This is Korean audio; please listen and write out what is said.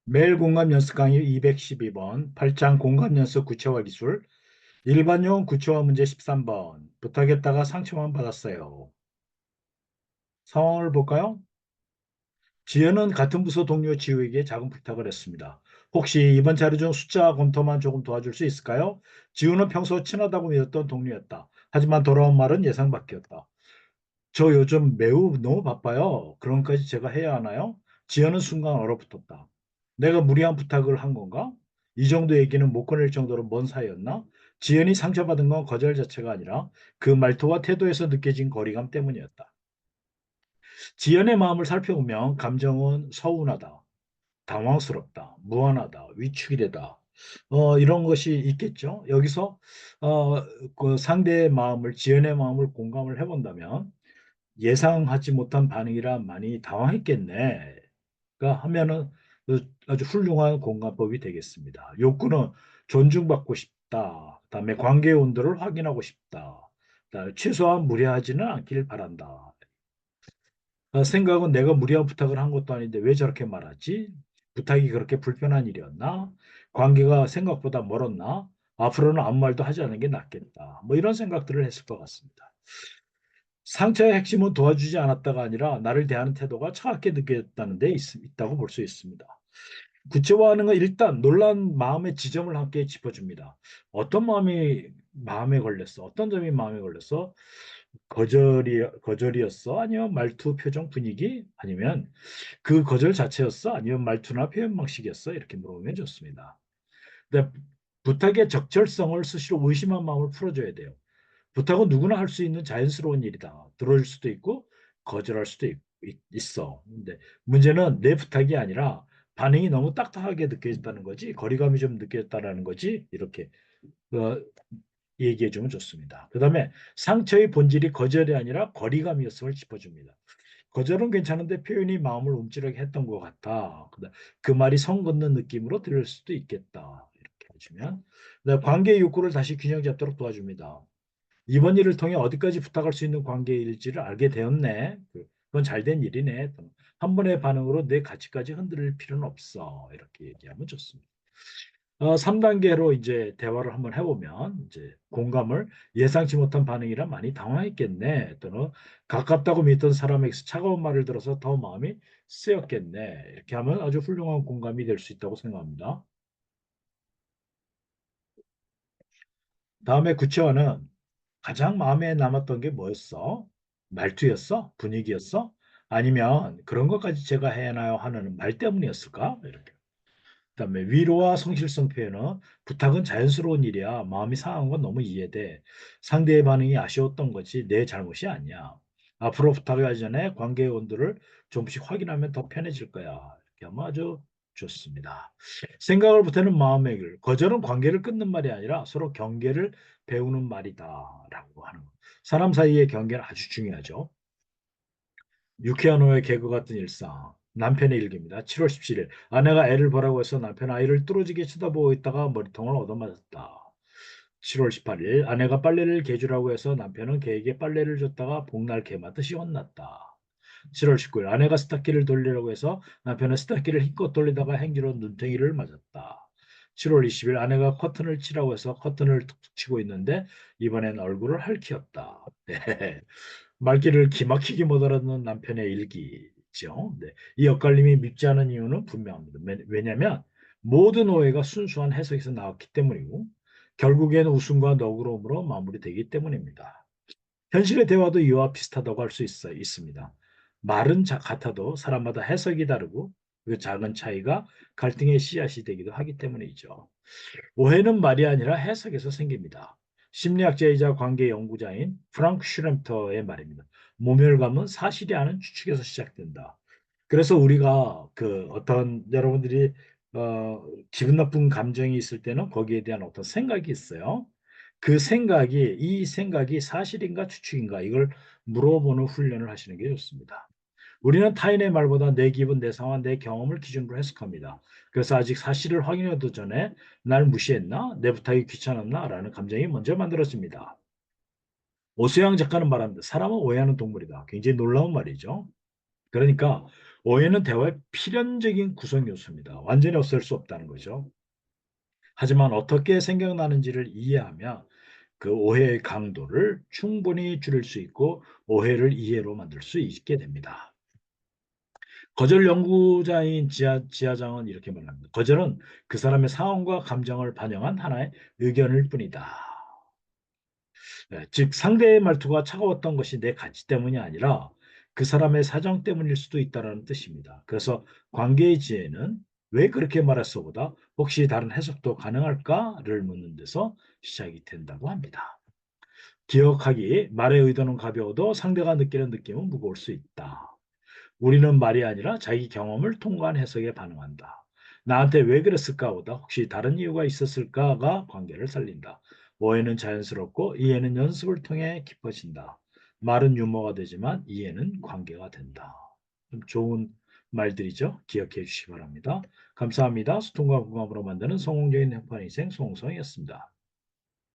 매일 공감 연습 강의 212번, 8장 공감 연습 구체화 기술, 일반용 구체화 문제 13번, 부탁했다가 상처만 받았어요. 상황을 볼까요? 지연은 같은 부서 동료 지우에게 작은 부탁을 했습니다. 혹시 이번 자료 중 숫자 검토만 조금 도와줄 수 있을까요? 지우는 평소 친하다고 믿었던 동료였다. 하지만 돌아온 말은 예상 밖이었다. 저 요즘 매우 너무 바빠요. 그런 것까지 제가 해야 하나요? 지연은 순간 얼어붙었다. 내가 무리한 부탁을 한 건가? 이 정도 얘기는 못 꺼낼 정도로 먼 사이였나? 지연이 상처받은 건 거절 자체가 아니라 그 말투와 태도에서 느껴진 거리감 때문이었다. 지연의 마음을 살펴보면 감정은 서운하다, 당황스럽다, 무안하다, 위축이 되다. 이런 것이 있겠죠. 여기서 어, 그 상대의 마음을, 지연의 마음을 공감을 해본다면 예상하지 못한 반응이라 많이 당황했겠네. 가 하면은 아주 훌륭한 공감법이 되겠습니다. 욕구는 존중받고 싶다. 그다음에 관계의 온도를 확인하고 싶다. 그다음에 최소한 무리하지는 않길 바란다. 생각은 내가 무리한 부탁을 한 것도 아닌데 왜 저렇게 말하지? 부탁이 그렇게 불편한 일이었나? 관계가 생각보다 멀었나? 앞으로는 아무 말도 하지 않는 게 낫겠다. 뭐 이런 생각들을 했을 것 같습니다. 상처의 핵심은 도와주지 않았다가 아니라 나를 대하는 태도가 차갑게 느껴졌다는 데 있다고 볼 수 있습니다. 구체화하는 건 일단 놀란 마음의 지점을 함께 짚어줍니다. 어떤 마음이 마음에 걸렸어? 어떤 점이 마음에 걸렸어? 거절이었어? 아니면 말투, 표정, 분위기? 아니면 그 거절 자체였어? 아니면 말투나 표현 방식이었어? 이렇게 물어보면 좋습니다. 근데 부탁의 적절성을 스스로 의심한 마음을 풀어줘야 돼요. 부탁은 누구나 할 수 있는 자연스러운 일이다. 들어줄 수도 있고 거절할 수도 있어. 근데 문제는 내 부탁이 아니라 반응이 너무 딱딱하게 느껴졌다는 거지, 거리감이 좀 느껴졌다는 거지, 이렇게 어, 얘기해 주면 좋습니다. 그다음에 상처의 본질이 거절이 아니라 거리감이었음을 짚어줍니다. 거절은 괜찮은데 표현이 마음을 움츠르게 했던 것 같아. 그 말이 선 긋는 느낌으로 들릴 수도 있겠다. 이렇게 해주면 관계의 욕구를 다시 균형 잡도록 도와줍니다. 이번 일을 통해 어디까지 부탁할 수 있는 관계일지를 알게 되었네. 그건 잘된 일이네. 한 번의 반응으로 내 가치까지 흔들릴 필요는 없어. 이렇게 얘기하면 좋습니다. 3단계로 이제 대화를 한번 해보면 이제 공감을 예상치 못한 반응이라 많이 당황했겠네. 또는 가깝다고 믿던 사람에게서 차가운 말을 들어서 더 마음이 쓰였겠네. 이렇게 하면 아주 훌륭한 공감이 될 수 있다고 생각합니다. 다음에 구체화는 가장 마음에 남았던 게 뭐였어? 말투였어? 분위기였어? 아니면 그런 것까지 제가 해나요 하는 말 때문이었을까? 이렇게. 그다음에 위로와 성실성 표현은 부탁은 자연스러운 일이야. 마음이 상한 건 너무 이해돼. 상대의 반응이 아쉬웠던 거지 내 잘못이 아니야. 앞으로 부탁하기 전에 관계의 온도를 조금씩 확인하면 더 편해질 거야. 이렇게 하면 아주 좋습니다. 생각을 보태는 마음의 길. 거절은 관계를 끊는 말이 아니라 서로 경계를 배우는 말이다라고 하는 거. 사람 사이의 경계는 아주 중요하죠. 유쾌한 후의 개그 같은 일상. 남편의 일기입니다. 7월 17일. 아내가 애를 보라고 해서 남편 아이를 뚫어지게 쳐다보고 있다가 머리통을 얻어맞았다. 7월 18일. 아내가 빨래를 개주라고 해서 남편은 개에게 빨래를 줬다가 복날 개 맞듯이 혼났다. 7월 19일. 아내가 스타키를 돌리라고 해서 남편은 스타키를 힘껏 돌리다가 행주로 눈탱이를 맞았다. 7월 20일. 아내가 커튼을 치라고 해서 커튼을 툭툭 치고 있는데 이번엔 얼굴을 핥히었다. 네. 말귀를 기막히게 못 알아듣는 남편의 일기죠. 네. 이 엇갈림이 밉지 않은 이유는 분명합니다. 왜냐하면 모든 오해가 순수한 해석에서 나왔기 때문이고 결국엔 웃음과 너그러움으로 마무리되기 때문입니다. 현실의 대화도 이와 비슷하다고 할 수 있습니다. 말은 같아도 사람마다 해석이 다르고 그 작은 차이가 갈등의 씨앗이 되기도 하기 때문이죠. 오해는 말이 아니라 해석에서 생깁니다. 심리학자이자 관계 연구자인 프랑크 슈렘터의 말입니다. 모멸감은 사실이 아닌 추측에서 시작된다. 그래서 우리가 그 어떤 여러분들이 기분 나쁜 감정이 있을 때는 거기에 대한 어떤 생각이 있어요. 이 생각이 사실인가 추측인가 이걸 물어보는 훈련을 하시는 게 좋습니다. 우리는 타인의 말보다 내 기분, 내 상황, 내 경험을 기준으로 해석합니다. 그래서 아직 사실을 확인하기 전에 날 무시했나? 내 부탁이 귀찮았나? 라는 감정이 먼저 만들어집니다. 오수영 작가는 말합니다. 사람은 오해하는 동물이다. 굉장히 놀라운 말이죠. 그러니까 오해는 대화의 필연적인 구성 요소입니다. 완전히 없앨 수 없다는 거죠. 하지만 어떻게 생각나는지를 이해하면 그 오해의 강도를 충분히 줄일 수 있고 오해를 이해로 만들 수 있게 됩니다. 거절 연구자인 지하장은 이렇게 말합니다. 거절은 그 사람의 상황과 감정을 반영한 하나의 의견일 뿐이다. 네, 즉 상대의 말투가 차가웠던 것이 내 가치 때문이 아니라 그 사람의 사정 때문일 수도 있다는 뜻입니다. 그래서 관계의 지혜는 왜 그렇게 말했어보다 혹시 다른 해석도 가능할까를 묻는 데서 시작이 된다고 합니다. 기억하기, 말의 의도는 가벼워도 상대가 느끼는 느낌은 무거울 수 있다. 우리는 말이 아니라 자기 경험을 통과한 해석에 반응한다. 나한테 왜 그랬을까보다 혹시 다른 이유가 있었을까가 관계를 살린다. 오해는 자연스럽고 이해는 연습을 통해 깊어진다. 말은 유머가 되지만 이해는 관계가 된다. 좀 좋은 말들이죠. 기억해 주시기 바랍니다. 감사합니다. 소통과 공감으로 만드는 성공적인 행복한 인생 송성이었습니다.